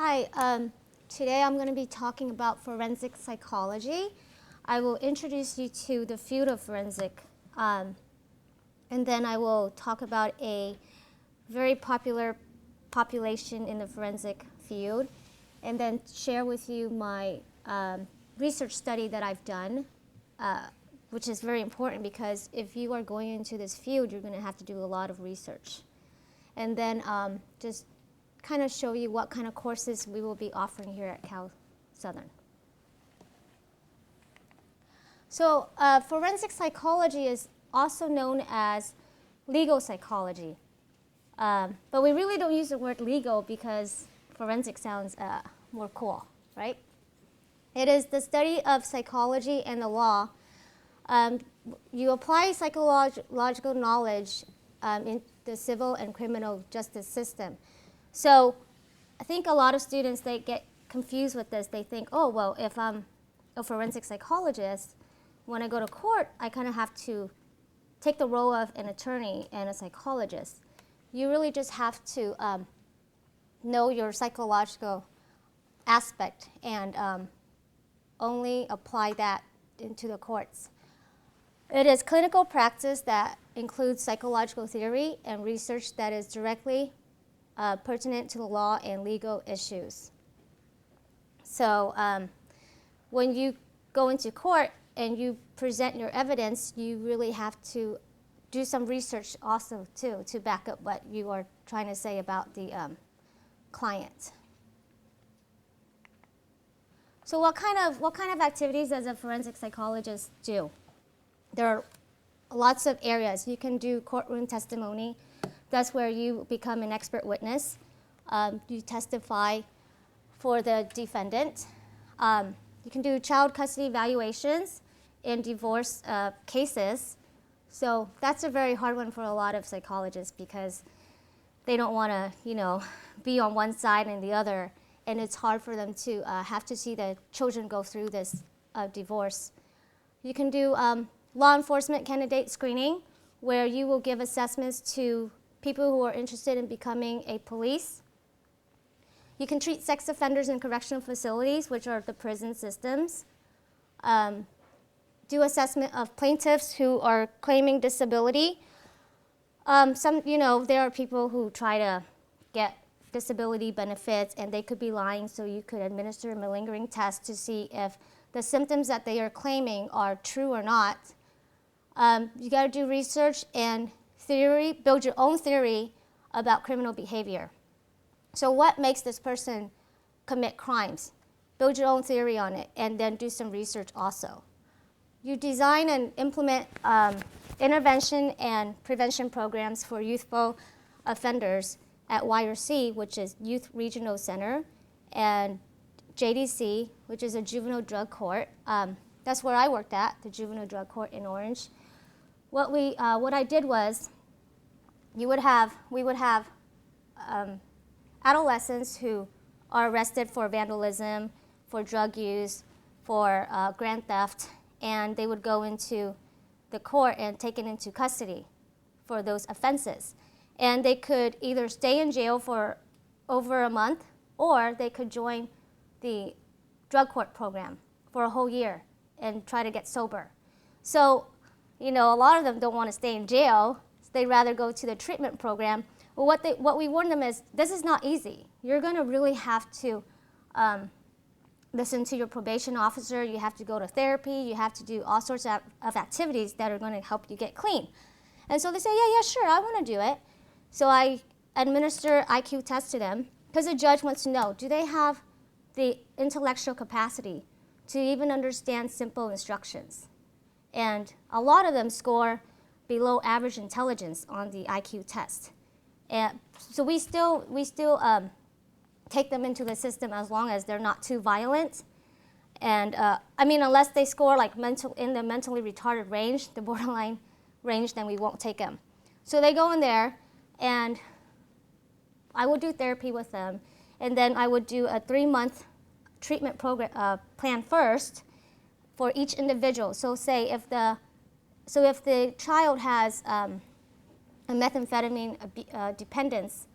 Hi, today I'm going to be talking about forensic psychology. I will introduce you to the field of forensic, and then I will talk about a very popular population in the forensic field, and then share with you my research study that I've done, which is very important because if you are going into this field, you're going to have to do a lot of research. And then just kind of show you what kind of courses we will be offering here at Cal Southern. So forensic psychology is also known as legal psychology. But we really don't use the word legal because forensic sounds more cool, right? It is the study of psychology and the law. You apply psychological knowledge in the civil and criminal justice system. So I think a lot of students, they get confused with this. They think, oh, well, if I'm a forensic psychologist, when I go to court, I kind of have to take the role of an attorney and a psychologist. You really just have to know your psychological aspect and only apply that into the courts. It is clinical practice that includes psychological theory and research that is directly pertinent to the law and legal issues. So when you go into court and you present your evidence, you really have to do some research also too to back up what you are trying to say about the client. So what kind of activities does a forensic psychologist do? There are lots of areas. You can do courtroom testimony. That's where you become an expert witness. You testify for the defendant. You can do child custody evaluations in divorce cases. So that's a very hard one for a lot of psychologists because they don't want to, be on one side and the other, and it's hard for them to have to see the children go through this divorce. You can do law enforcement candidate screening, where you will give assessments to people who are interested in becoming a police. You can treat sex offenders in correctional facilities, which are the prison systems. Do assessment of plaintiffs who are claiming disability. There are people who try to get disability benefits and they could be lying, so you could administer a malingering test to see if the symptoms that they are claiming are true or not. You got to do research and theory, build your own theory about criminal behavior. So what makes this person commit crimes? Build your own theory on it and then do some research also. You design and implement intervention and prevention programs for youthful offenders at YRC, which is Youth Regional Center, and JDC, which is a juvenile drug court. That's where I worked at, the juvenile drug court in Orange. What I did was, we would have adolescents who are arrested for vandalism, for drug use, for grand theft, and they would go into the court and taken into custody for those offenses. And they could either stay in jail for over a month, or they could join the drug court program for a whole year and try to get sober. So, a lot of them don't want to stay in jail. They'd rather go to the treatment program. Well, what we warn them is, this is not easy. You're going to really have to listen to your probation officer. You have to go to therapy. You have to do all sorts of activities that are going to help you get clean. And so they say, yeah, sure, I want to do it. So I administer IQ tests to them because the judge wants to know, do they have the intellectual capacity to even understand simple instructions? And a lot of them score below average intelligence on the IQ test. And so we still take them into the system as long as they're not too violent. And unless they score like in the mentally retarded range, the borderline range, then we won't take them. So they go in there, and I would do therapy with them, and then I would do a 3-month treatment program plan first for each individual. So say if the child has a methamphetamine dependence,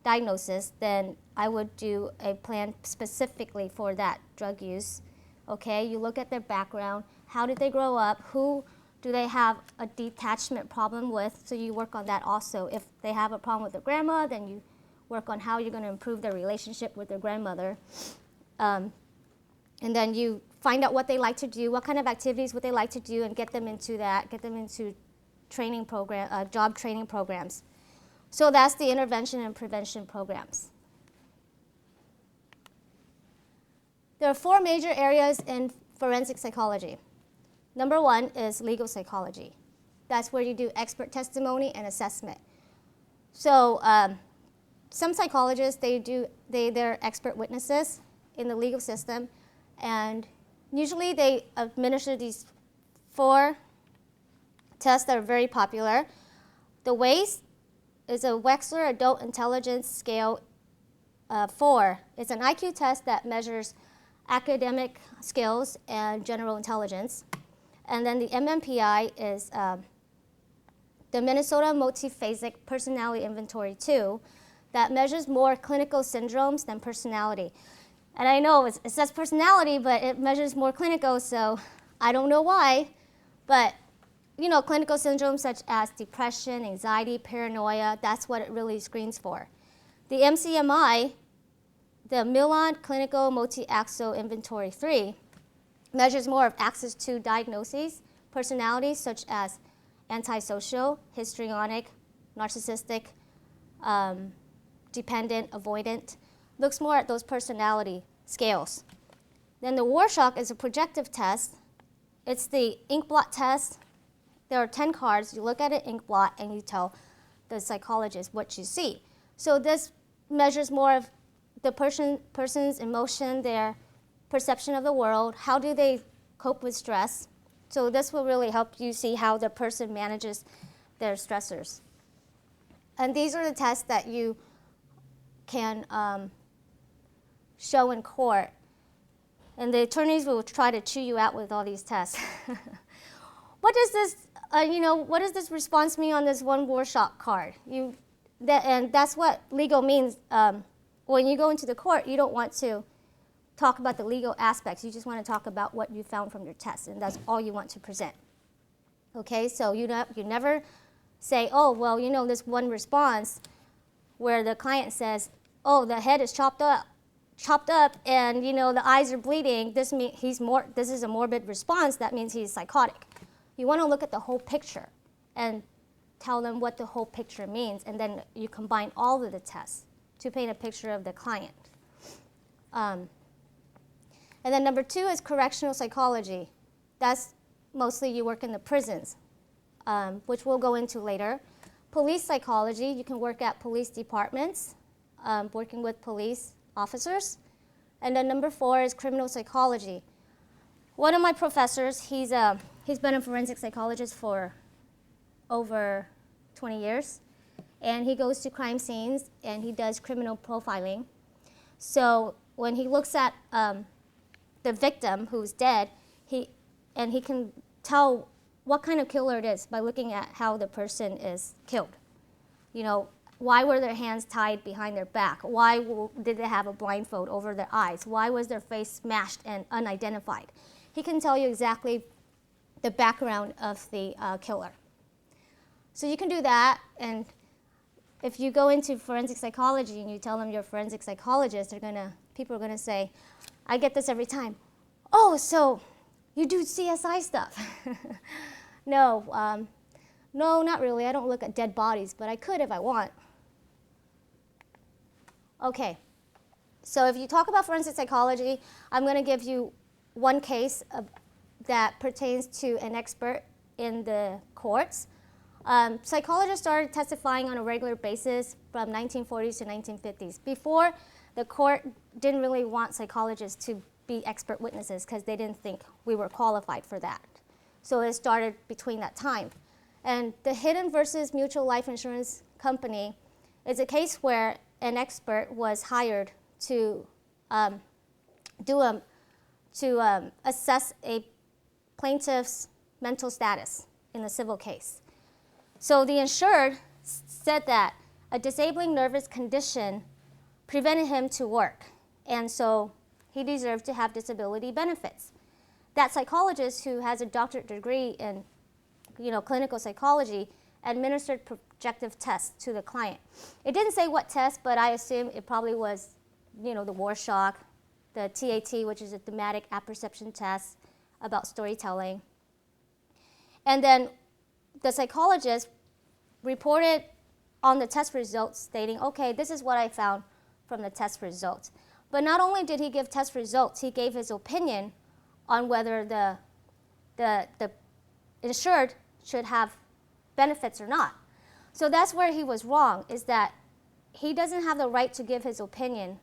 diagnosis, then I would do a plan specifically for that drug use. Okay, you look at their background, how did they grow up, who do they have a detachment problem with, so you work on that also. If they have a problem with their grandma, then you work on how you're going to improve their relationship with their grandmother. And then you find out what they like to do, what kind of activities would they like to do, and get them into that, get them into training program, job training programs. So that's the intervention and prevention programs. There are 4 major areas in forensic psychology. Number 1 is legal psychology. That's where you do expert testimony and assessment. So some psychologists, they're expert witnesses in the legal system, and usually they administer these 4 tests that are very popular. The WAIS is a Wechsler Adult Intelligence Scale 4. It's an IQ test that measures academic skills and general intelligence. And then the MMPI is the Minnesota Multiphasic Personality Inventory 2 that measures more clinical syndromes than personality. And I know it says personality, but it measures more clinical, so I don't know why. But you know, clinical syndromes such as depression, anxiety, paranoia, that's what it really screens for. The MCMI, the Milan Clinical Multi-Axel Inventory 3, measures more of access to diagnoses, personalities such as antisocial, histrionic, narcissistic, dependent, avoidant, looks more at those personality scales. Then the Rorschach is a projective test. It's the ink blot test. There are 10 cards. You look at an ink blot and you tell the psychologist what you see. So this measures more of the person's emotion, their perception of the world, how do they cope with stress. So this will really help you see how the person manages their stressors. And these are the tests that you can show in court. And the attorneys will try to chew you out with all these tests. What does this, what does this response mean on this one Rorschach card? And that's what legal means. When you go into the court, you don't want to talk about the legal aspects. You just want to talk about what you found from your test, and that's all you want to present. Okay, so you never say, oh, well, this one response where the client says, oh, the head is chopped up, and the eyes are bleeding. This is a morbid response. That means he's psychotic. You want to look at the whole picture and tell them what the whole picture means, and then you combine all of the tests to paint a picture of the client. And then number 2 is correctional psychology. That's mostly you work in the prisons, which we'll go into later. Police psychology, you can work at police departments, working with police officers. And then number 4 is criminal psychology. One of my professors, he's been a forensic psychologist for over 20 years. And he goes to crime scenes and he does criminal profiling. So when he looks at the victim who's dead, he can tell what kind of killer it is by looking at how the person is killed. Why were their hands tied behind their back? Why did they have a blindfold over their eyes? Why was their face smashed and unidentified? He can tell you exactly the background of the killer. So you can do that, and if you go into forensic psychology and you tell them you're a forensic psychologist, people are gonna say, I get this every time, oh, so you do CSI stuff. No, not really. I don't look at dead bodies, but I could if I want. Okay, so if you talk about forensic psychology, I'm going to give you one case that pertains to an expert in the courts. Psychologists started testifying on a regular basis from 1940s to 1950s. Before, the court didn't really want psychologists to be expert witnesses because they didn't think we were qualified for that. So it started between that time. And the Hidden versus Mutual Life Insurance Company is a case where an expert was hired to assess a plaintiff's mental status in a civil case. So the insured said that a disabling nervous condition prevented him to work, and so he deserved to have disability benefits. That psychologist, who has a doctorate degree in clinical psychology, administered projective tests to the client. It didn't say what test, but I assume it probably was the Rorschach, the TAT, which is a thematic apperception test about storytelling. And then the psychologist reported on the test results stating, okay, this is what I found from the test results. But not only did he give test results, he gave his opinion on whether the insured should have benefits or not. So that's where he was wrong, is that he doesn't have the right to give his opinion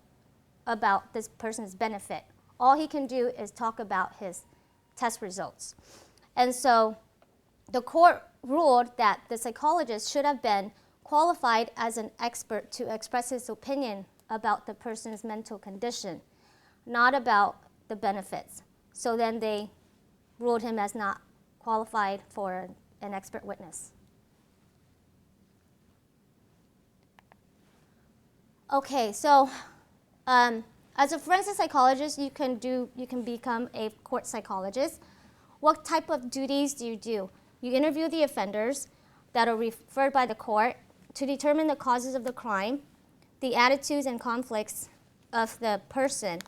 about this person's benefit. All he can do is talk about his test results. And so the court ruled that the psychologist should have been qualified as an expert to express his opinion about the person's mental condition, not about the benefits. So then they ruled him as not qualified for an expert witness. Okay, so as a forensic psychologist, you can become a court psychologist. What type of duties do? You interview the offenders that are referred by the court to determine the causes of the crime, the attitudes and conflicts of the person.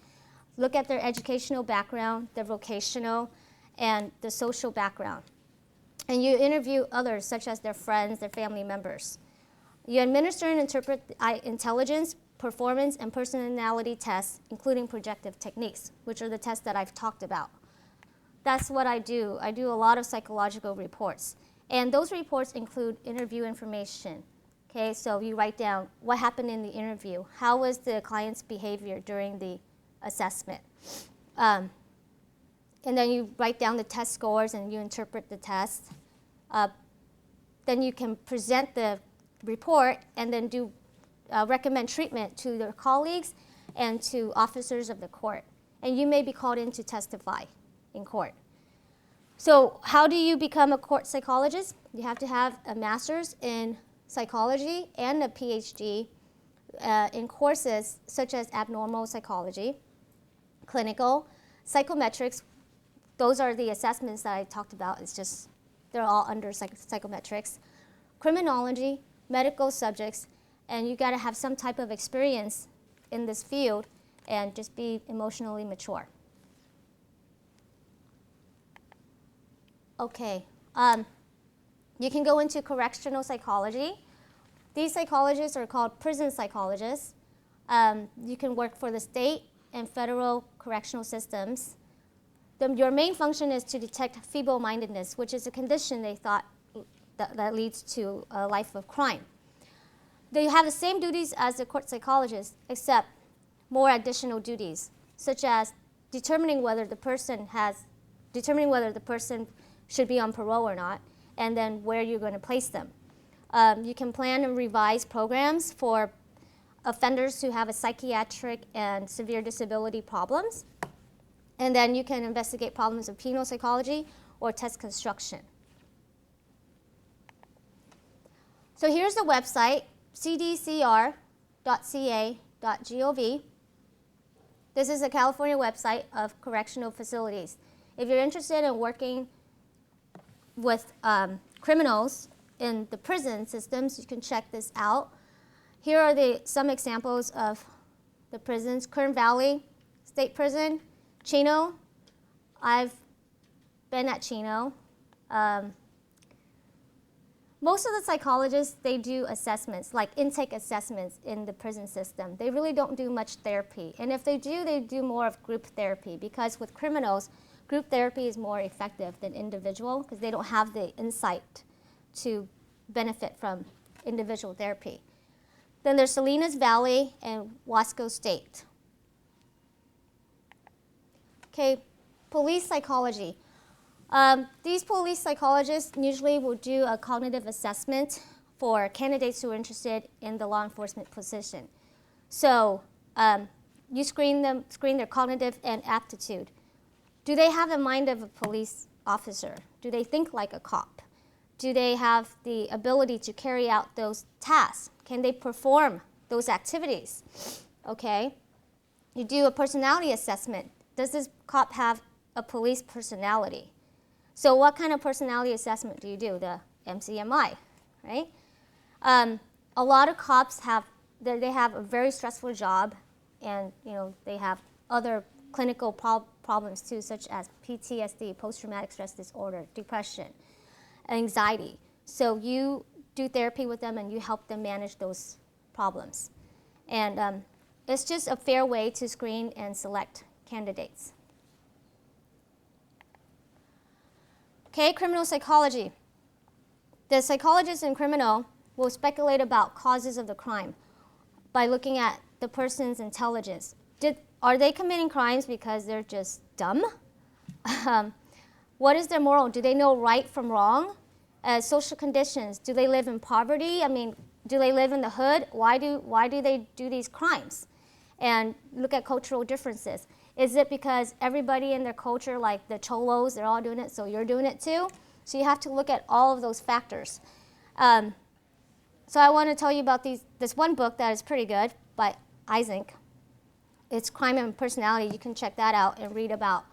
Look at their educational background, their vocational, and the social background. And you interview others, such as their friends, their family members. You administer and interpret intelligence, performance, and personality tests, including projective techniques, which are the tests that I've talked about. That's what I do. I do a lot of psychological reports. And those reports include interview information. Okay, so you write down what happened in the interview. How was the client's behavior during the assessment? And then you write down the test scores and you interpret the test. Then you can present the report and then recommend treatment to their colleagues and to officers of the court. And you may be called in to testify in court. So how do you become a court psychologist? You have to have a master's in psychology and a PhD in courses such as abnormal psychology, clinical, psychometrics. Those are the assessments that I talked about. It's just, they're all under psychometrics. Criminology, medical subjects, and you gotta have some type of experience in this field and just be emotionally mature. Okay, you can go into correctional psychology. These psychologists are called prison psychologists. You can work for the state and federal correctional systems. Your main function is to detect feeble-mindedness, which is a condition they thought that leads to a life of crime. They have the same duties as the court psychologist, except more additional duties, such as determining whether the person should be on parole or not, and then where you're going to place them. You can plan and revise programs for offenders who have a psychiatric and severe disability problems. And then you can investigate problems of penal psychology or test construction. So here's the website, cdcr.ca.gov. This is a California website of correctional facilities. If you're interested in working with criminals in the prison systems, you can check this out. Here are some examples of the prisons. Kern Valley State Prison, Chino. I've been at Chino. Most of the psychologists, they do assessments, like intake assessments in the prison system. They really don't do much therapy. And if they do more of group therapy, because with criminals, group therapy is more effective than individual because they don't have the insight to benefit from individual therapy. Then there's Salinas Valley and Wasco State. Okay, police psychology. These police psychologists usually will do a cognitive assessment for candidates who are interested in the law enforcement position. So you screen their cognitive and aptitude. Do they have the mind of a police officer? Do they think like a cop? do they have the ability to carry out those tasks? Can they perform those activities? Okay. You do a personality assessment. Does this cop have a police personality? So what kind of personality assessment do you do? The MCMI, right? A lot of cops they have a very stressful job, and they have other clinical problems too, such as PTSD, post-traumatic stress disorder, depression, anxiety. So you do therapy with them and you help them manage those problems. And it's just a fair way to screen and select candidates. Okay, criminal psychology. The psychologist in criminal will speculate about causes of the crime by looking at the person's intelligence. Are they committing crimes because they're just dumb? What is their moral? Do they know right from wrong? Social conditions. Do they live in poverty? I mean, do they live in the hood? Why do they do these crimes? And look at cultural differences. Is it because everybody in their culture, like the cholos, they're all doing it, so you're doing it too? So you have to look at all of those factors. So I want to tell you about this one book that is pretty good by Isaac. It's Crime and Personality. You can check that out and read about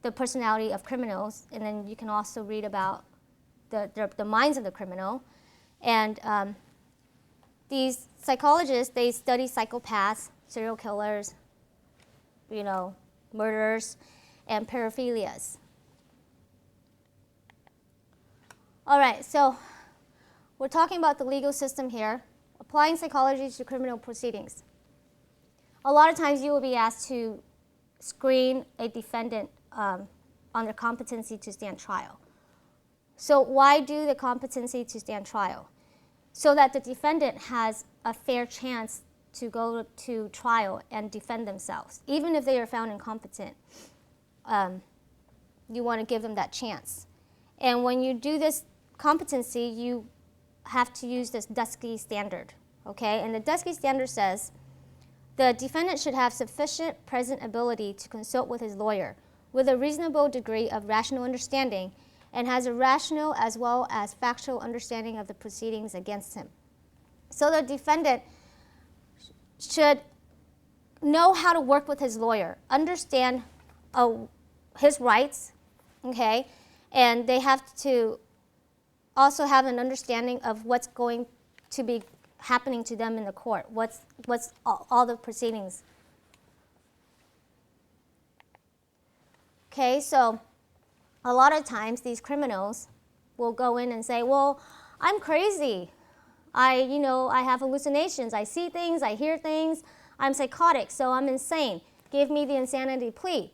the personality of criminals. And then you can also read about the minds of the criminal. And these psychologists, they study psychopaths, serial killers, murderers, and paraphilias. All right, so we're talking about the legal system here, applying psychology to criminal proceedings. A lot of times you will be asked to screen a defendant on their competency to stand trial. So why do the competency to stand trial? So that the defendant has a fair chance to go to trial and defend themselves. Even if they are found incompetent, you want to give them that chance. And when you do this competency, you have to use this Dusky standard, okay? And the Dusky standard says, the defendant should have sufficient present ability to consult with his lawyer with a reasonable degree of rational understanding and has a rational as well as factual understanding of the proceedings against him. So the defendant should know how to work with his lawyer, understand his rights, okay? And they have to also have an understanding of what's going to be happening to them in the court, what's all the proceedings. Okay, so a lot of times these criminals will go in and say, well, I'm crazy. I have hallucinations. I see things, I hear things. I'm psychotic, so I'm insane. Give me the insanity plea.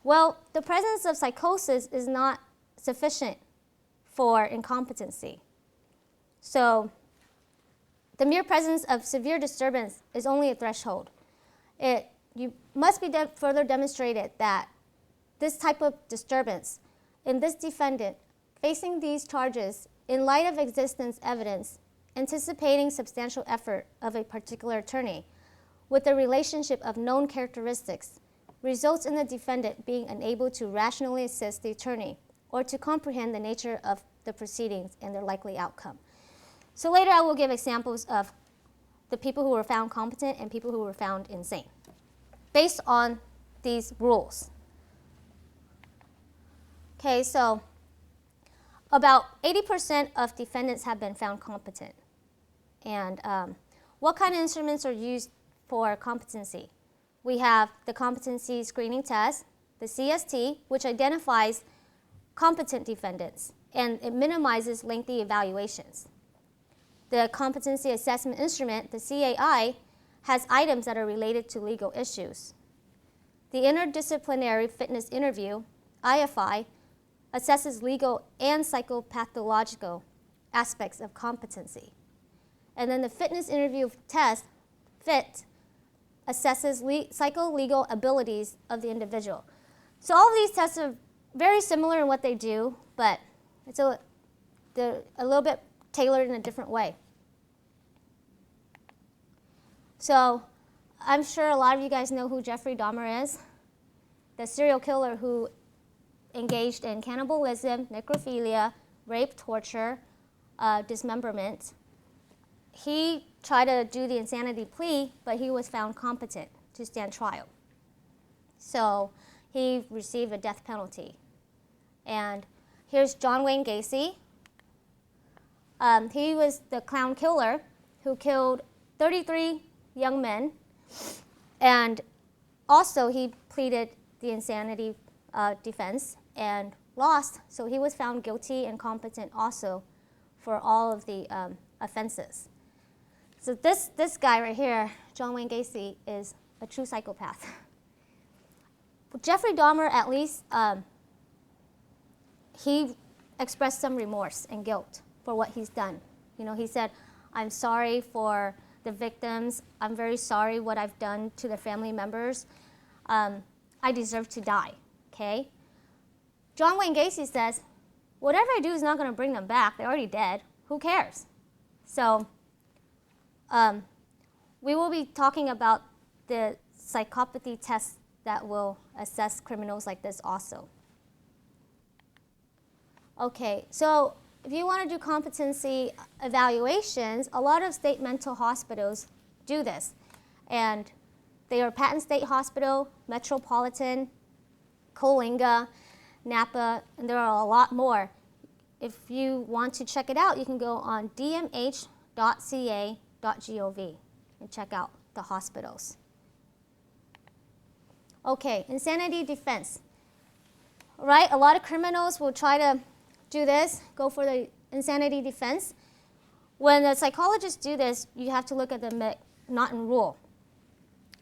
Well, the presence of psychosis is not sufficient for incompetency. So the mere presence of severe disturbance is only a threshold. You must be further demonstrated that this type of disturbance in this defendant facing these charges in light of existence evidence, anticipating substantial effort of a particular attorney with a relationship of known characteristics results in the defendant being unable to rationally assist the attorney or to comprehend the nature of the proceedings and their likely outcome. So later I will give examples of the people who were found competent and people who were found insane based on these rules. Okay, so about 80% of defendants have been found competent. And what kind of instruments are used for competency? We have the competency screening test, the CST, which identifies competent defendants, and it minimizes lengthy evaluations. The competency assessment instrument, the CAI, has items that are related to legal issues. The interdisciplinary fitness interview, IFI, assesses legal and psychopathological aspects of competency. And then the fitness interview test, FIT, assesses psycho-legal abilities of the individual. So all of these tests are very similar in what they do, but they're a little bit tailored in a different way. So I'm sure a lot of you guys know who Jeffrey Dahmer is, the serial killer who engaged in cannibalism, necrophilia, rape, torture, dismemberment. He tried to do the insanity plea, but he was found competent to stand trial. So he received a death penalty. And here's John Wayne Gacy. He was the clown killer who killed 33 young men. And also he pleaded the insanity defense and lost. So he was found guilty and competent also for all of the offenses. So this guy right here, John Wayne Gacy, is a true psychopath. Jeffrey Dahmer, at least, he expressed some remorse and guilt for what he's done. You know, he said, I'm sorry for the victims. I'm very sorry what I've done to their family members. I deserve to die, okay? John Wayne Gacy says, whatever I do is not going to bring them back. They're already dead. Who cares? So we will be talking about the psychopathy test that will assess criminals like this also. Okay, so if you want to do competency evaluations, a lot of state mental hospitals do this. And they are Patton State Hospital, Metropolitan, Coalinga, Napa, and there are a lot more. If you want to check it out, you can go on dmh.ca.gov and check out the hospitals. Okay, insanity defense. Right, a lot of criminals will try to do this, go for the insanity defense. When the psychologists do this, you have to look at the McNaughton rule.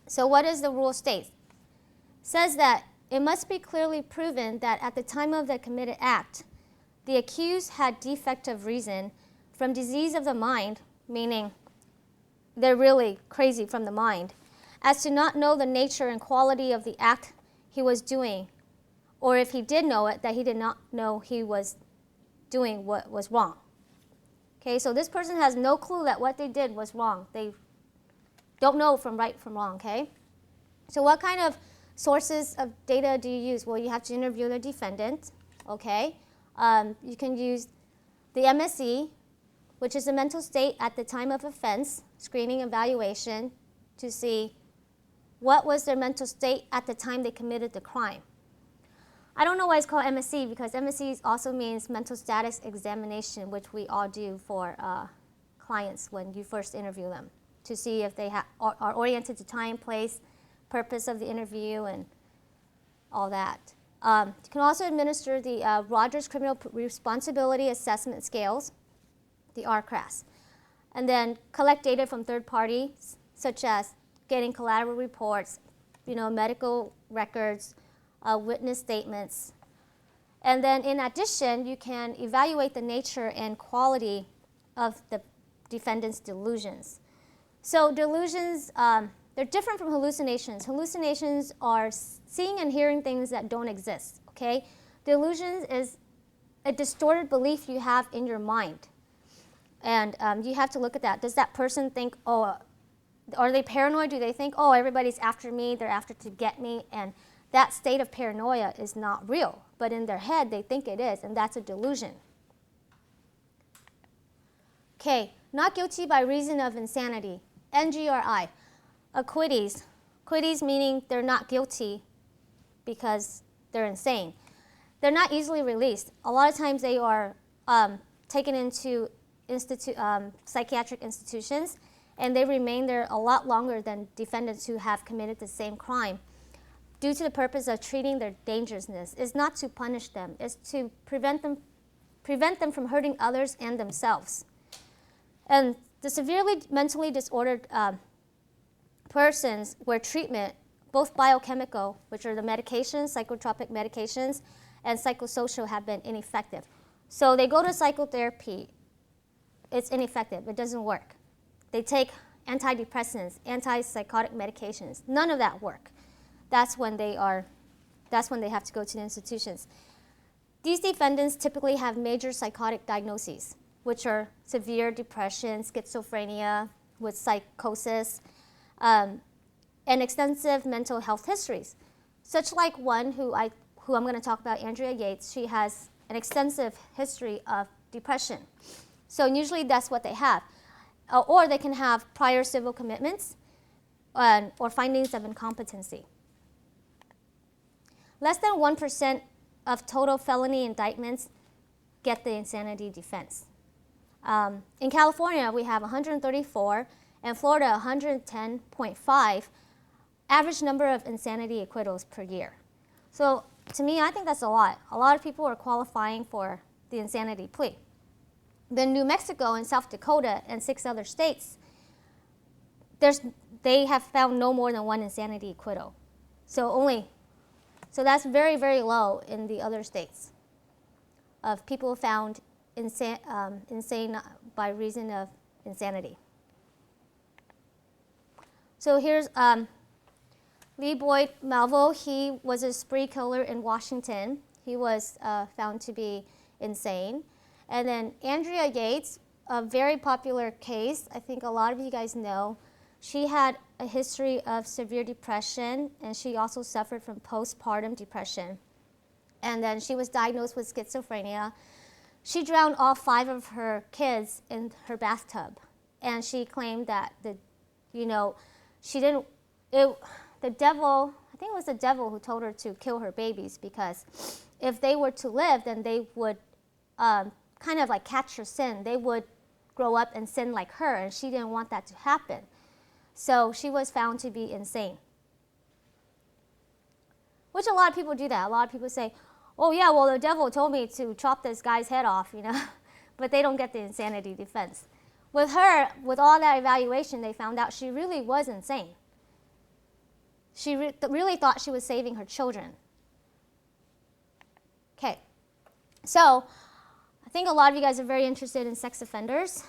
So what does the rule state? It says that it must be clearly proven that at the time of the committed act, the accused had defective reason from disease of the mind, meaning they're really crazy from the mind, as to not know the nature and quality of the act he was doing, or if he did know it, that he did not know he was doing what was wrong. Okay, so this person has no clue that what they did was wrong. They don't know from right from wrong, okay? So what kind of sources of data do you use? Well, you have to interview the defendant, okay? You can use the MSE, which is the mental state at the time of offense, screening evaluation, to see what was their mental state at the time they committed the crime. I don't know why it's called MSE, because MSE also means mental status examination, which we all do for clients when you first interview them, to see if they are oriented to time, place, purpose of the interview, and all that. You can also administer the Rogers Criminal Responsibility Assessment Scales, the RCRAS, and then collect data from third parties, such as getting collateral reports, medical records, witness statements. And then in addition, you can evaluate the nature and quality of the defendant's delusions. So delusions, they're different from hallucinations. Hallucinations are seeing and hearing things that don't exist, okay? Delusions is a distorted belief you have in your mind. And you have to look at that. Does that person think, oh, are they paranoid? Do they think, oh, everybody's after me, they're after to get me? And that state of paranoia is not real, but in their head they think it is, and that's a delusion. Okay, not guilty by reason of insanity, NGRI. Acquittees. Acquittees meaning they're not guilty because they're insane. They're not easily released. A lot of times they are taken into psychiatric institutions, and they remain there a lot longer than defendants who have committed the same crime, due to the purpose of treating their dangerousness. It's not to punish them, it's to prevent them from hurting others and themselves. And the severely mentally disordered persons where treatment, both biochemical, which are the medications, psychotropic medications, and psychosocial have been ineffective. So they go to psychotherapy, it's ineffective, it doesn't work. They take antidepressants, antipsychotic medications, none of that work. That's when they have to go to the institutions. These defendants typically have major psychotic diagnoses, which are severe depression, schizophrenia with psychosis, and extensive mental health histories. Such like one who I'm going to talk about, Andrea Yates. She has an extensive history of depression. So usually that's what they have. Or they can have prior civil commitments or findings of incompetency. Less than 1% of total felony indictments get the insanity defense. In California, we have 134, and Florida 110.5 average number of insanity acquittals per year. So to me, I think that's a lot. A lot of people are qualifying for the insanity plea. Then New Mexico and South Dakota and 6 other states, they have found no more than 1 insanity acquittal. So that's very, very low in the other states of people found insane by reason of insanity. So here's Lee Boyd Malvo. He was a spree killer in Washington. He was found to be insane. And then Andrea Yates, a very popular case, I think a lot of you guys know. She had a history of severe depression, and she also suffered from postpartum depression. And then she was diagnosed with schizophrenia. She drowned all 5 of her kids in her bathtub, and she claimed that the devil, I think it was the devil who told her to kill her babies, because if they were to live, then they would kind of like catch her sin. They would grow up and sin like her, and she didn't want that to happen. So she was found to be insane. Which a lot of people do that. A lot of people say, oh yeah, well the devil told me to chop this guy's head off, but they don't get the insanity defense. With her, with all that evaluation, they found out she really was insane. She really thought she was saving her children. Okay, so I think a lot of you guys are very interested in sex offenders.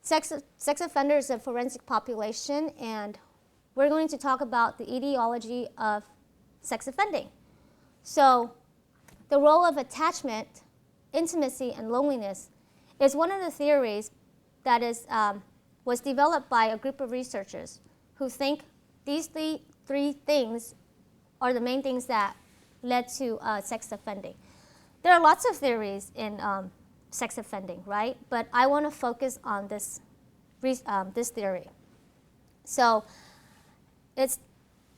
Sex offenders is a forensic population, and we're going to talk about the etiology of sex offending. So the role of attachment, intimacy, and loneliness is one of the theories that was developed by a group of researchers who think these 3 things are the main things that led to sex offending. There are lots of theories in sex offending, right? But I want to focus on this theory. So it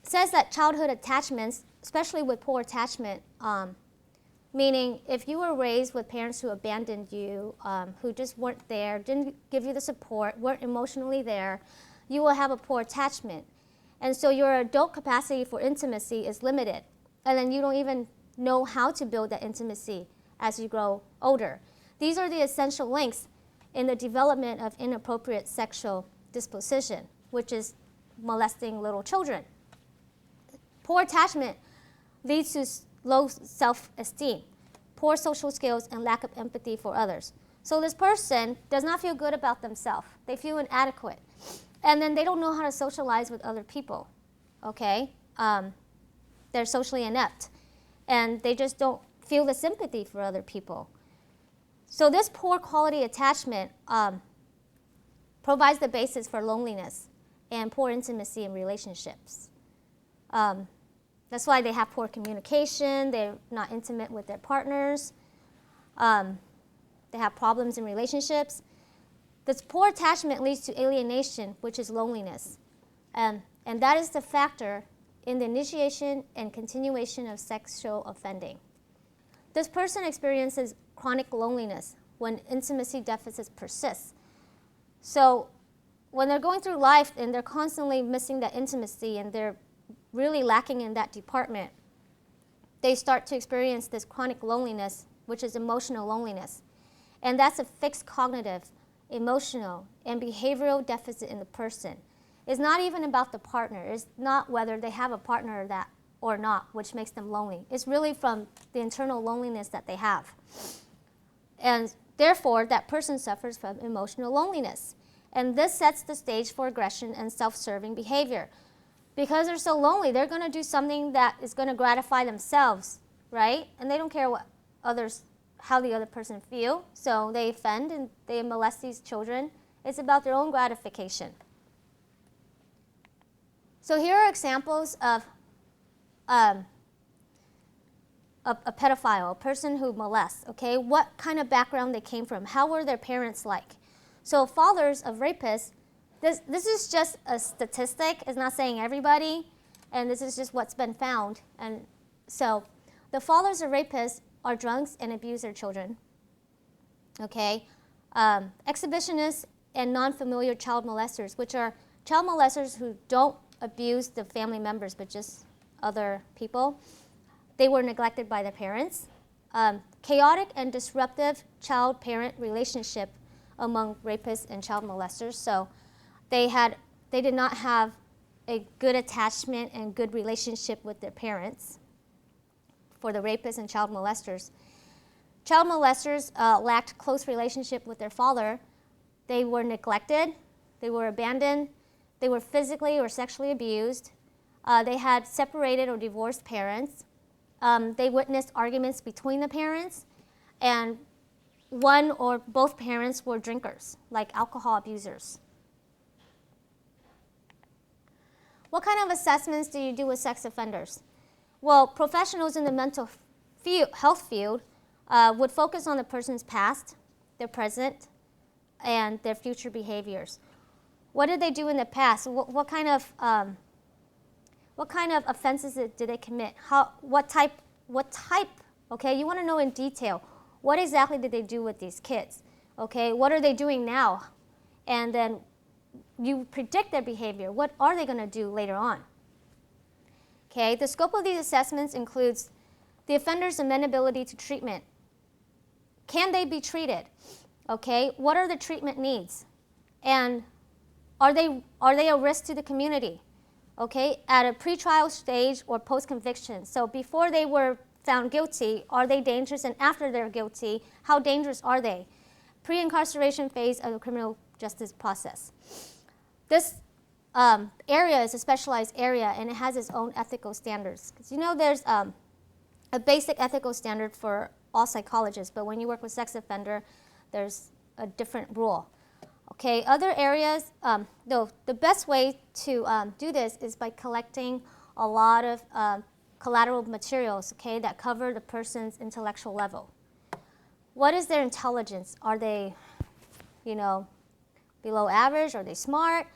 says that childhood attachments, especially with poor attachment, meaning if you were raised with parents who abandoned you, who just weren't there, didn't give you the support, weren't emotionally there, you will have a poor attachment. And so your adult capacity for intimacy is limited. And then you don't even know how to build that intimacy as you grow older. These are the essential links in the development of inappropriate sexual disposition, which is molesting little children. Poor attachment leads to low self-esteem, poor social skills, and lack of empathy for others. So this person does not feel good about themselves. They feel inadequate. And then they don't know how to socialize with other people, okay? They're socially inept. And they just don't feel the sympathy for other people. So this poor quality attachment provides the basis for loneliness and poor intimacy in relationships. That's why they have poor communication, they're not intimate with their partners, they have problems in relationships. This poor attachment leads to alienation, which is loneliness. And that is the factor in the initiation and continuation of sexual offending. This person experiences chronic loneliness when intimacy deficits persist. So when they're going through life and they're constantly missing that intimacy and they're really lacking in that department, they start to experience this chronic loneliness, which is emotional loneliness. And that's a fixed cognitive, emotional, and behavioral deficit in the person. It's not even about the partner. It's not whether they have a partner or not, which makes them lonely. It's really from the internal loneliness that they have. And therefore, that person suffers from emotional loneliness. And this sets the stage for aggression and self-serving behavior. Because they're so lonely, they're going to do something that is going to gratify themselves, right? And they don't care how the other person feel. So they offend and they molest these children. It's about their own gratification. So here are examples of a pedophile, a person who molests, okay, what kind of background they came from, how were their parents like. So fathers of rapists, this is just a statistic, it's not saying everybody, and this is just what's been found. And so the fathers of rapists are drunks and abuse their children, okay. Exhibitionists and non-familiar child molesters, which are child molesters who don't abuse the family members but just other people. They were neglected by their parents. Chaotic and disruptive child-parent relationship among rapists and child molesters. So they did not have a good attachment and good relationship with their parents for the rapists and child molesters. Child molesters lacked close relationship with their father. They were neglected. They were abandoned. They were physically or sexually abused. They had separated or divorced parents. They witnessed arguments between the parents, and one or both parents were drinkers, like alcohol abusers. What kind of assessments do you do with sex offenders? Well, professionals in the mental health field would focus on the person's past, their present, and their future behaviors. What did they do in the past? What kind of offenses did they commit? What type? Okay, you want to know in detail. What exactly did they do with these kids? Okay, what are they doing now? And then you predict their behavior. What are they going to do later on? Okay, the scope of these assessments includes the offender's amenability to treatment. Can they be treated? Okay, what are the treatment needs? And are they a risk to the community? Okay, at a pretrial stage or post-conviction. So before they were found guilty, are they dangerous? And after they're guilty, how dangerous are they? Pre-incarceration phase of the criminal justice process. This area is a specialized area, and it has its own ethical standards. Because you know there's a basic ethical standard for all psychologists, but when you work with sex offender, there's a different rule. Okay, other areas, the best way to do this is by collecting a lot of collateral materials, okay, that cover the person's intellectual level. What is their intelligence? Are they, below average? Are they smart?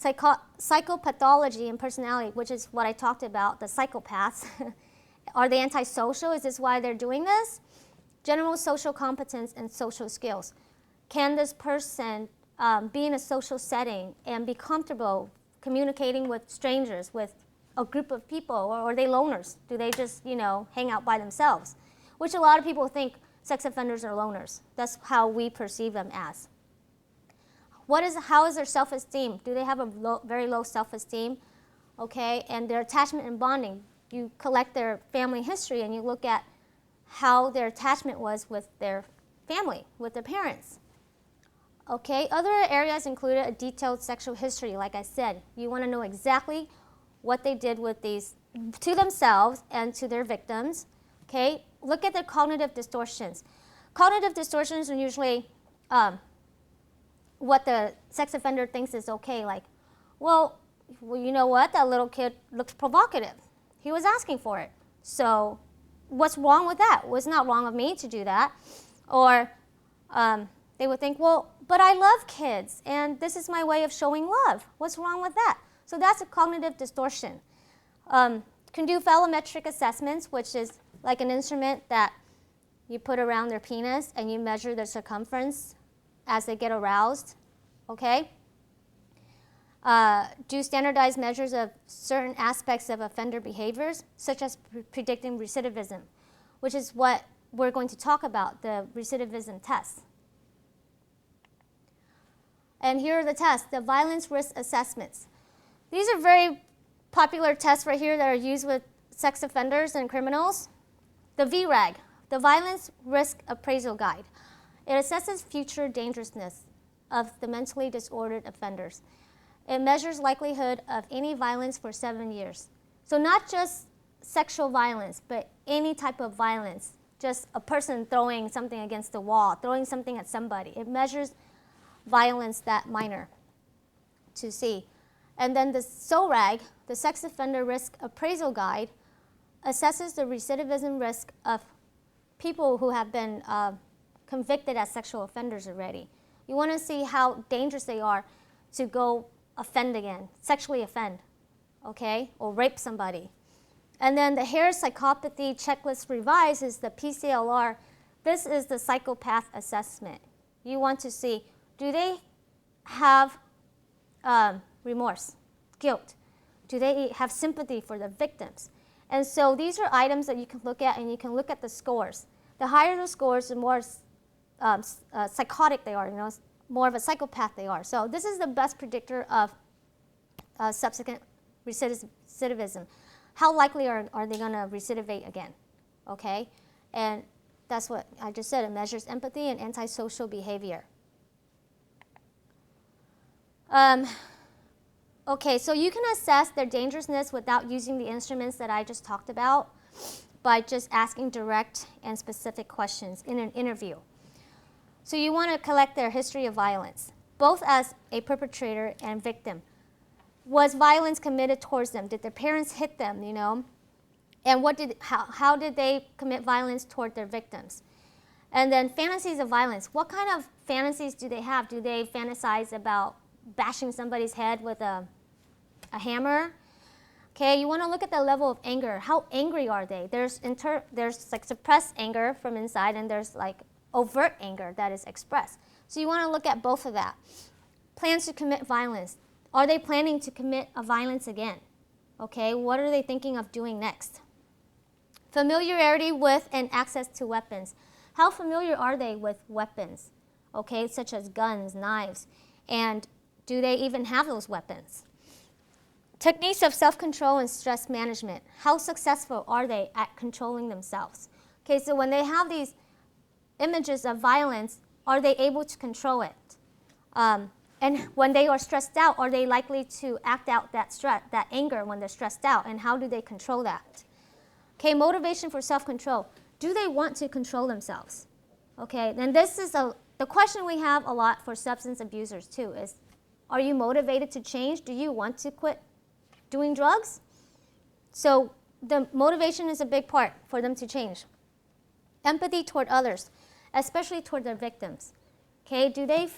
Psychopathology and personality, which is what I talked about, the psychopaths. Are they antisocial? Is this why they're doing this? General social competence and social skills. Can this person be in a social setting and be comfortable communicating with strangers, with a group of people, or are they loners? Do they just, hang out by themselves? Which a lot of people think sex offenders are loners. That's how we perceive them as. How is their self-esteem? Do they have a very low self-esteem? Okay, and their attachment and bonding. You collect their family history and you look at how their attachment was with their family, with their parents. Okay, other areas included a detailed sexual history, like I said. You want to know exactly what they did with these to themselves and to their victims. Okay, look at their cognitive distortions. Cognitive distortions are usually what the sex offender thinks is okay, like, well, you know what, that little kid looks provocative. He was asking for it. So what's wrong with that? Well, it's not wrong of me to do that. Or they would think, well, but I love kids, and this is my way of showing love. What's wrong with that? So that's a cognitive distortion. Can do phallometric assessments, which is like an instrument that you put around their penis and you measure their circumference as they get aroused, okay? Do standardized measures of certain aspects of offender behaviors, such as predicting recidivism, which is what we're going to talk about, the recidivism test. And here are the tests, the violence risk assessments. These are very popular tests right here that are used with sex offenders and criminals. The VRAG, the Violence Risk Appraisal Guide. It assesses future dangerousness of the mentally disordered offenders. It measures likelihood of any violence for 7 years. So not just sexual violence, but any type of violence. Just a person throwing something against the wall, throwing something at somebody. It measures violence that minor to see. And then the SORAG, the Sex Offender Risk Appraisal Guide, assesses the recidivism risk of people who have been convicted as sexual offenders already. You want to see how dangerous they are to go offend again, sexually offend, okay, or rape somebody. And then the Hare Psychopathy Checklist Revised is the PCLR. This is the psychopath assessment. You want to see, do they have remorse, guilt? Do they have sympathy for the victims? And so these are items that you can look at, and you can look at the scores. The higher the scores, the more psychotic they are, more of a psychopath they are. So this is the best predictor of subsequent recidivism. How likely are they going to recidivate again? Okay? And that's what I just said. It measures empathy and antisocial behavior. Okay, so you can assess their dangerousness without using the instruments that I just talked about by just asking direct and specific questions in an interview. So you want to collect their history of violence, both as a perpetrator and victim. Was violence committed towards them? Did their parents hit them, And how did they commit violence toward their victims? And then fantasies of violence. What kind of fantasies do they have? Do they fantasize about bashing somebody's head with a hammer? Okay, you want to look at the level of anger. How angry are they? There's like suppressed anger from inside, and there's like overt anger that is expressed. So you want to look at both of that. Plans to commit violence. Are they planning to commit a violence again? Okay, what are they thinking of doing next? Familiarity with and access to weapons. How familiar are they with weapons? Okay, such as guns, knives, and do they even have those weapons? Techniques of self-control and stress management. How successful are they at controlling themselves? Okay, so when they have these images of violence, are they able to control it? And when they are stressed out, are they likely to act out that stress, that anger when they're stressed out? And how do they control that? Okay, motivation for self-control. Do they want to control themselves? Okay, then this is the question we have a lot for substance abusers too is, are you motivated to change? Do you want to quit doing drugs? So the motivation is a big part for them to change. Empathy toward others, especially toward their victims. Okay, do they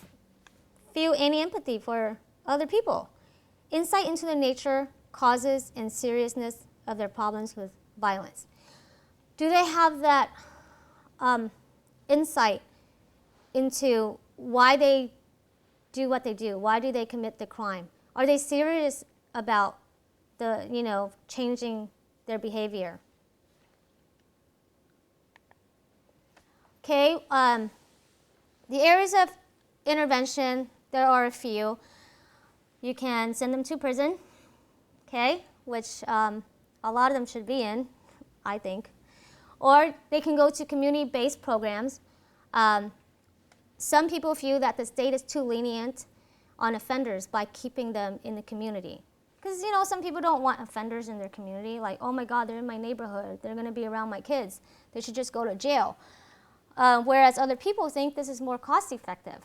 feel any empathy for other people? Insight into the nature, causes, and seriousness of their problems with violence. Do they have that insight into why they do what they do? Why do they commit the crime? Are they serious about changing their behavior? Okay, the areas of intervention, there are a few. You can send them to prison, okay, which a lot of them should be in, I think. Or they can go to community-based programs. Some people feel that the state is too lenient on offenders by keeping them in the community. Because, some people don't want offenders in their community. Like, oh my God, they're in my neighborhood. They're going to be around my kids. They should just go to jail. Whereas other people think this is more cost-effective,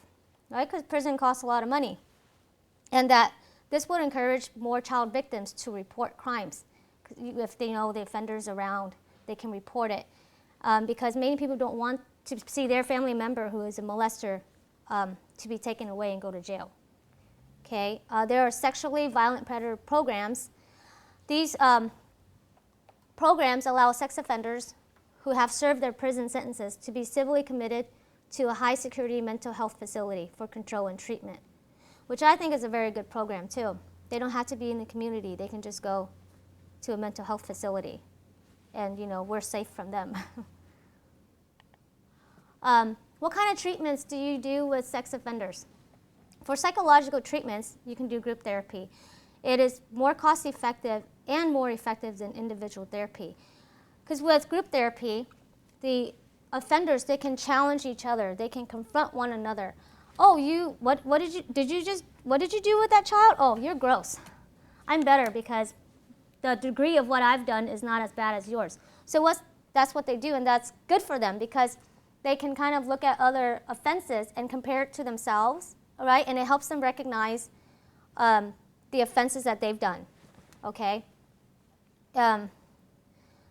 right? Because prison costs a lot of money. And that this would encourage more child victims to report crimes. If they know the offender's around, they can report it. Because many people don't want to see their family member who is a molester to be taken away and go to jail. Okay, there are sexually violent predator programs. These programs allow sex offenders who have served their prison sentences to be civilly committed to a high-security mental health facility for control and treatment, which I think is a very good program too. They don't have to be in the community. They can just go to a mental health facility, and we're safe from them. What kind of treatments do you do with sex offenders? For psychological treatments, you can do group therapy. It is more cost-effective and more effective than individual therapy. Because with group therapy, the offenders, they can challenge each other. They can confront one another. Oh, what did you do with that child? Oh, you're gross. I'm better because the degree of what I've done is not as bad as yours. So that's what they do, and that's good for them because they can kind of look at other offenses and compare it to themselves, all right? And it helps them recognize the offenses that they've done, okay?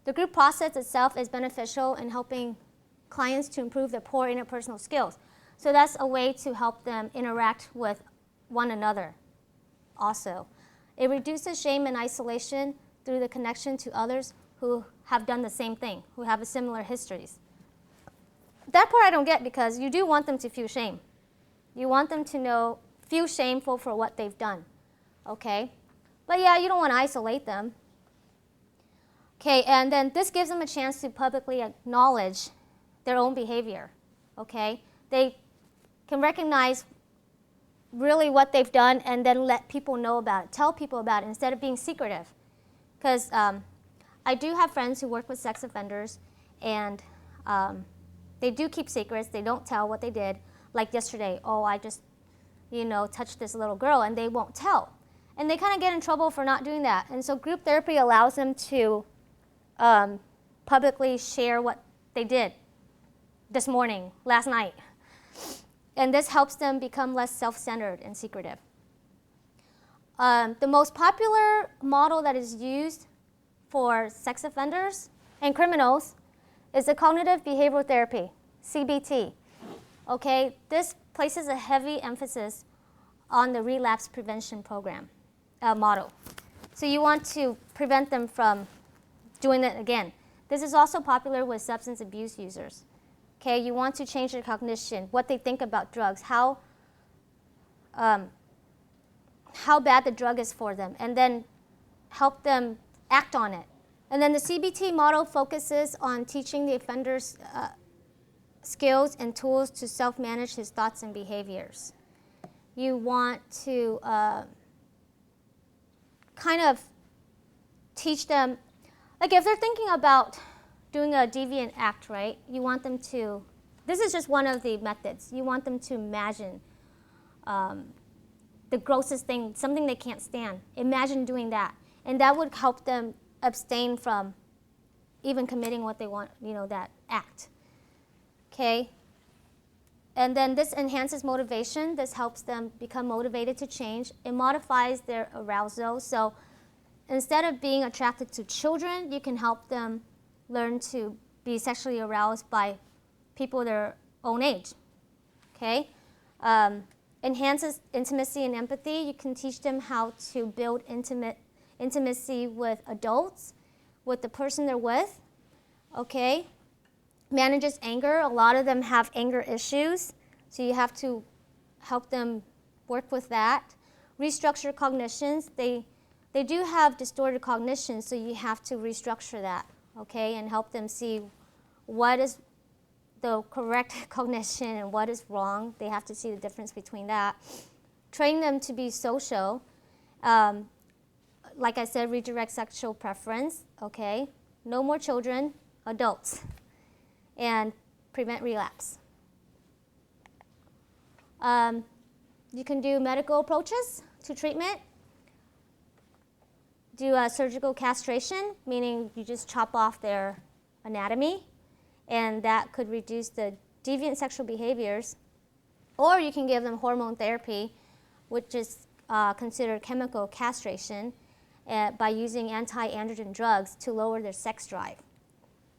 The group process itself is beneficial in helping clients to improve their core interpersonal skills. So that's a way to help them interact with one another also. It reduces shame and isolation through the connection to others who have done the same thing, who have a similar histories. That part I don't get, because you do want them to feel shame. You want them to feel shameful for what they've done, okay? But yeah, you don't want to isolate them. Okay, and then this gives them a chance to publicly acknowledge their own behavior, okay? They can recognize really what they've done and then let people know about it, tell people about it instead of being secretive. Because I do have friends who work with sex offenders, and they do keep secrets. They don't tell what they did. Like yesterday, oh, I just, touched this little girl, and they won't tell. And they kind of get in trouble for not doing that. And so group therapy allows them to publicly share what they did this morning, last night. And this helps them become less self-centered and secretive. The most popular model that is used for sex offenders and criminals is the cognitive behavioral therapy, CBT. Okay, this places a heavy emphasis on the relapse prevention program model. So you want to prevent them from doing it again. This is also popular with substance abuse users. Okay, you want to change their cognition, what they think about drugs, how bad the drug is for them, and then help them act on it. And then the CBT model focuses on teaching the offender's skills and tools to self-manage his thoughts and behaviors. You want to kind of teach them, like if they're thinking about doing a deviant act, right? You want them to, this is just one of the methods. You want them to imagine the grossest thing, something they can't stand. Imagine doing that. And that would help them abstain from even committing what they want, that act. Okay? And then this enhances motivation. This helps them become motivated to change. It modifies their arousal. So instead of being attracted to children, you can help them learn to be sexually aroused by people their own age. Okay? Enhances intimacy and empathy. You can teach them how to build intimacy with adults, with the person they're with. Okay? Manages anger. A lot of them have anger issues, so you have to help them work with that. Restructure cognitions. They do have distorted cognition, so you have to restructure that, okay, and help them see what is the correct cognition and what is wrong. They have to see the difference between that. Train them to be social. Like I said, redirect sexual preference, okay. No more children, adults. And prevent relapse. You can do medical approaches to treatment. Do a surgical castration, meaning you just chop off their anatomy, and that could reduce the deviant sexual behaviors. Or you can give them hormone therapy, which is considered chemical castration, by using anti-androgen drugs to lower their sex drive.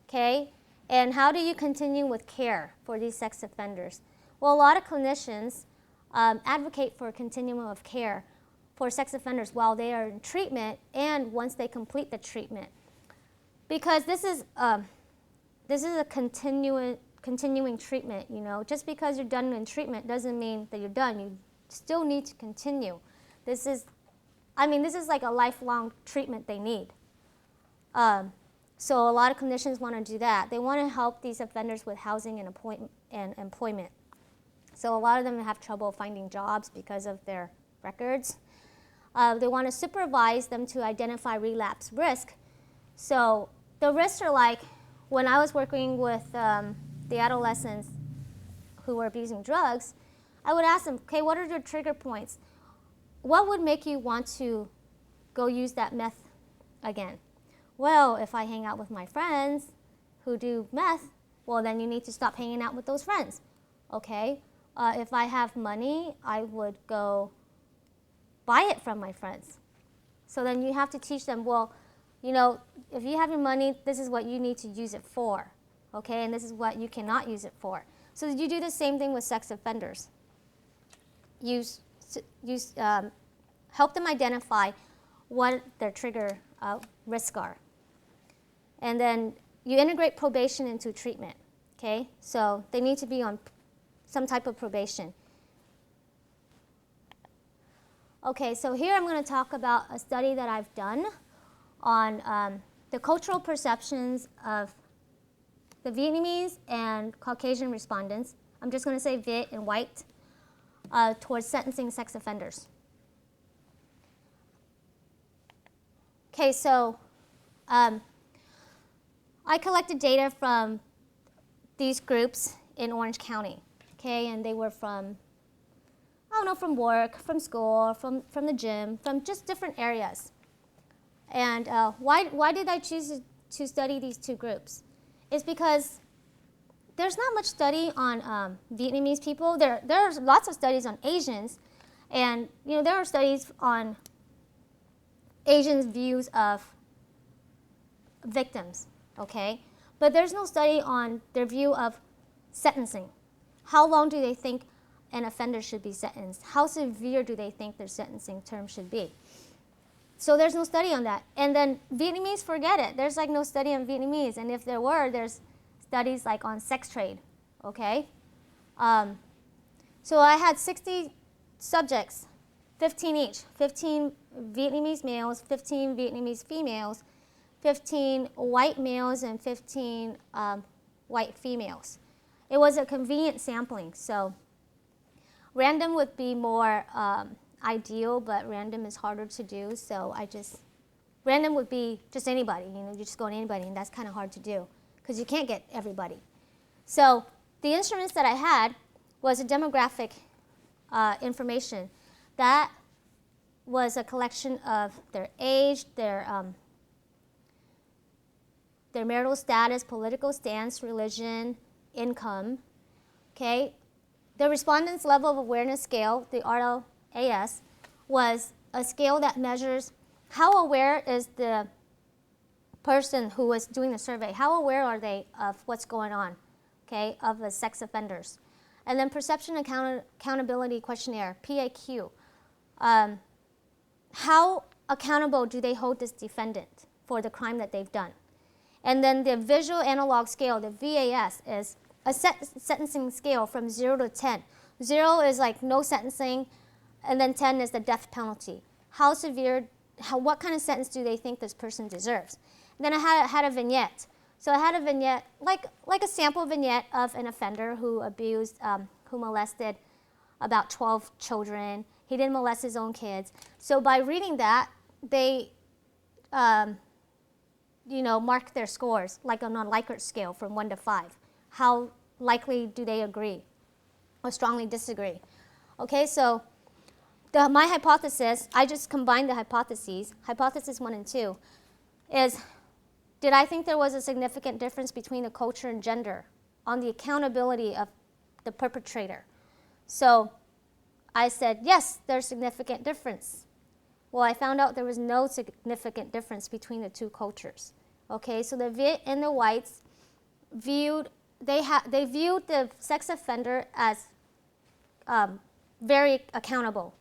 Okay? And how do you continue with care for these sex offenders? Well, a lot of clinicians advocate for a continuum of care for sex offenders while they are in treatment and once they complete the treatment. Because this is a continuing treatment, Just because you're done in treatment doesn't mean that you're done. You still need to continue. This is like a lifelong treatment they need. So a lot of clinicians want to do that. They want to help these offenders with housing and employment. So a lot of them have trouble finding jobs because of their records. They want to supervise them to identify relapse risk. So the risks are like, when I was working with the adolescents who were abusing drugs, I would ask them, okay, what are your trigger points? What would make you want to go use that meth again? Well, if I hang out with my friends who do meth, well, then you need to stop hanging out with those friends. Okay? If I have money, I would go buy it from my friends. So then you have to teach them, well, if you have your money, this is what you need to use it for, okay? And this is what you cannot use it for. So you do the same thing with sex offenders. Help them identify what their trigger risks are. And then you integrate probation into treatment, okay? So they need to be on some type of probation. Okay, so here I'm going to talk about a study that I've done on the cultural perceptions of the Vietnamese and Caucasian respondents. I'm just going to say Viet and white towards sentencing sex offenders. Okay, so I collected data from these groups in Orange County, okay, and they were from, I don't know, from work, from school, from the gym, from just different areas. And why did I choose to study these two groups? It's because there's not much study on Vietnamese people. There's lots of studies on Asians, and there are studies on Asians' views of victims, okay? But there's no study on their view of sentencing. How long do they think an offender should be sentenced? How severe do they think their sentencing term should be? So there's no study on that. And then Vietnamese, forget it. There's like no study on Vietnamese. And if there were, there's studies like on sex trade, okay? So I had 60 subjects, 15 each, 15 Vietnamese males, 15 Vietnamese females, 15 white males, and 15 white females. It was a convenient sampling, so random would be more ideal, but random is harder to do, so random would be just anybody, you just go to anybody, and that's kind of hard to do, because you can't get everybody. So the instruments that I had was a demographic information. That was a collection of their age, their marital status, political stance, religion, income, okay? The respondents' level of awareness scale, the RLAS, was a scale that measures how aware is the person who was doing the survey, how aware are they of what's going on, okay, of the sex offenders. And then perception accountability questionnaire, PAQ. How accountable do they hold this defendant for the crime that they've done? And then the visual analog scale, the VAS, is a sentencing scale from 0 to 10. 0 is like no sentencing, and then 10 is the death penalty. How severe, what kind of sentence do they think this person deserves? And then I had a vignette. So I had a vignette, like a sample vignette of an offender who abused, who molested about 12 children. He didn't molest his own kids. So by reading that, they mark their scores like on a Likert scale from 1 to 5. How likely do they agree or strongly disagree? Okay, so my hypothesis, I just combined the hypotheses. Hypothesis 1 and 2 is, did I think there was a significant difference between the culture and gender on the accountability of the perpetrator? So I said, yes, there's significant difference. Well, I found out there was no significant difference between the two cultures. Okay, so the Viet and the whites viewed the sex offender as very accountable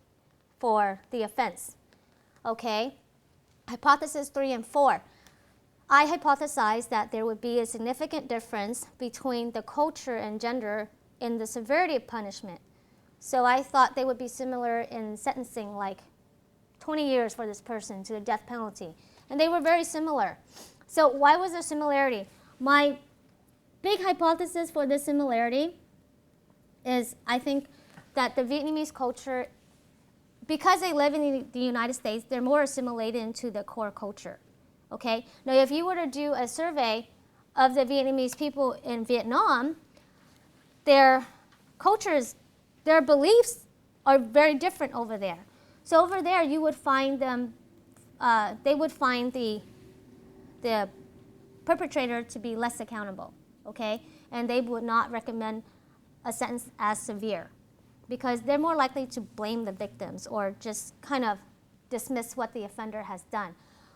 for the offense. Okay, hypothesis 3 and 4. I hypothesized that there would be a significant difference between the culture and gender in the severity of punishment. So I thought they would be similar in sentencing, like 20 years for this person to the death penalty. And they were very similar. So why was there similarity? My big hypothesis for this similarity is I think that the Vietnamese culture, because they live in the United States, they're more assimilated into the core culture. Okay? Now, if you were to do a survey of the Vietnamese people in Vietnam, their cultures, their beliefs are very different over there. So over there, you would find them, they would find the perpetrator to be less accountable, okay? And they would not recommend a sentence as severe because they're more likely to blame the victims or just kind of dismiss what the offender has done.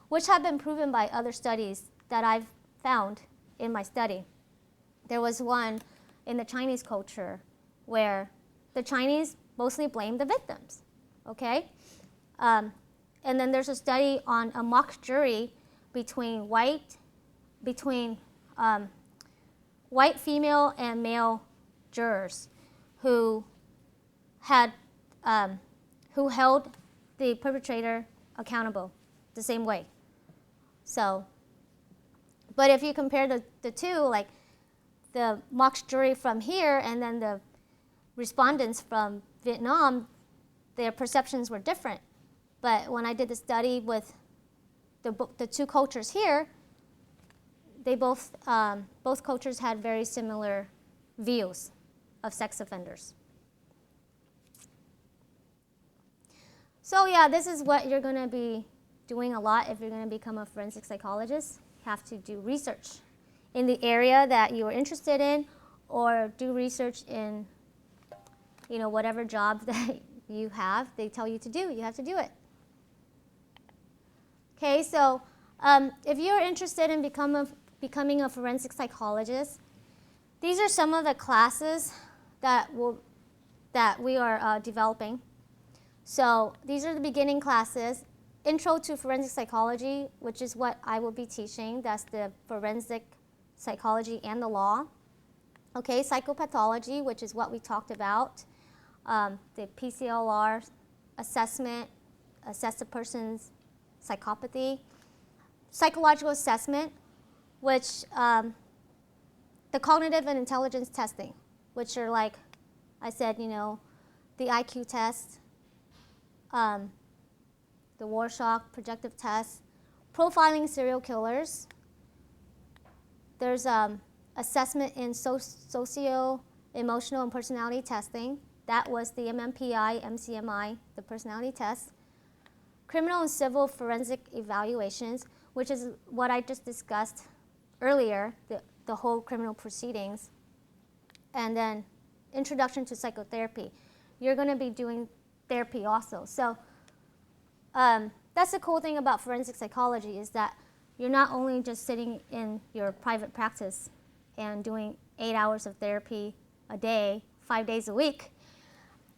which have been proven by other studies that I've found in my study. There was one in the Chinese culture where the Chinese mostly blame the victims, okay? And then there's a study on a mock jury between white female and male jurors who held the perpetrator accountable the same way. So, but if you compare the two, like the mock jury from here and then the respondents from Vietnam, their perceptions were different. But when I did the study with the two cultures here, they both cultures had very similar views of sex offenders. So yeah, this is what you're going to be doing a lot if you're going to become a forensic psychologist. You have to do research in the area that you are interested in, or do research in, you know, whatever job that you have, they tell you to do, you have to do it. Okay, so if you're interested in becoming a forensic psychologist, these are some of the classes that we are developing. So these are the beginning classes. Intro to Forensic Psychology, which is what I will be teaching. That's the forensic psychology and the law. Okay, psychopathology, which is what we talked about. The PCLR assessment, assess a person's psychopathy. Psychological assessment, which the cognitive and intelligence testing, which are, like I said, you know, the IQ test, the Rorschach projective test, profiling serial killers. There's assessment in socio-emotional and personality testing. That was the MMPI, MCMI, the personality test. Criminal and civil forensic evaluations, which is what I just discussed earlier, the whole criminal proceedings. And then introduction to psychotherapy. You're going to be doing therapy also. So that's the cool thing about forensic psychology, is that you're not only just sitting in your private practice and doing 8 hours of therapy a day, 5 days a week.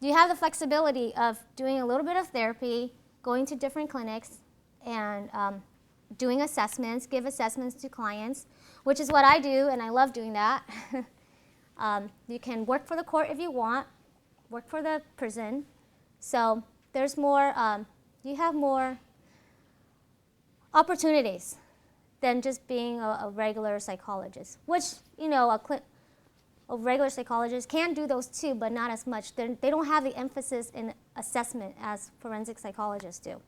You have the flexibility of doing a little bit of therapy, going to different clinics, and doing assessments, give assessments to clients, which is what I do, and I love doing that. You can work for the court if you want, work for the prison. So there's more, you have more opportunities than just being a regular psychologist, which, you know, a regular psychologist can do those too, but not as much. They don't have the emphasis in assessment as forensic psychologists do.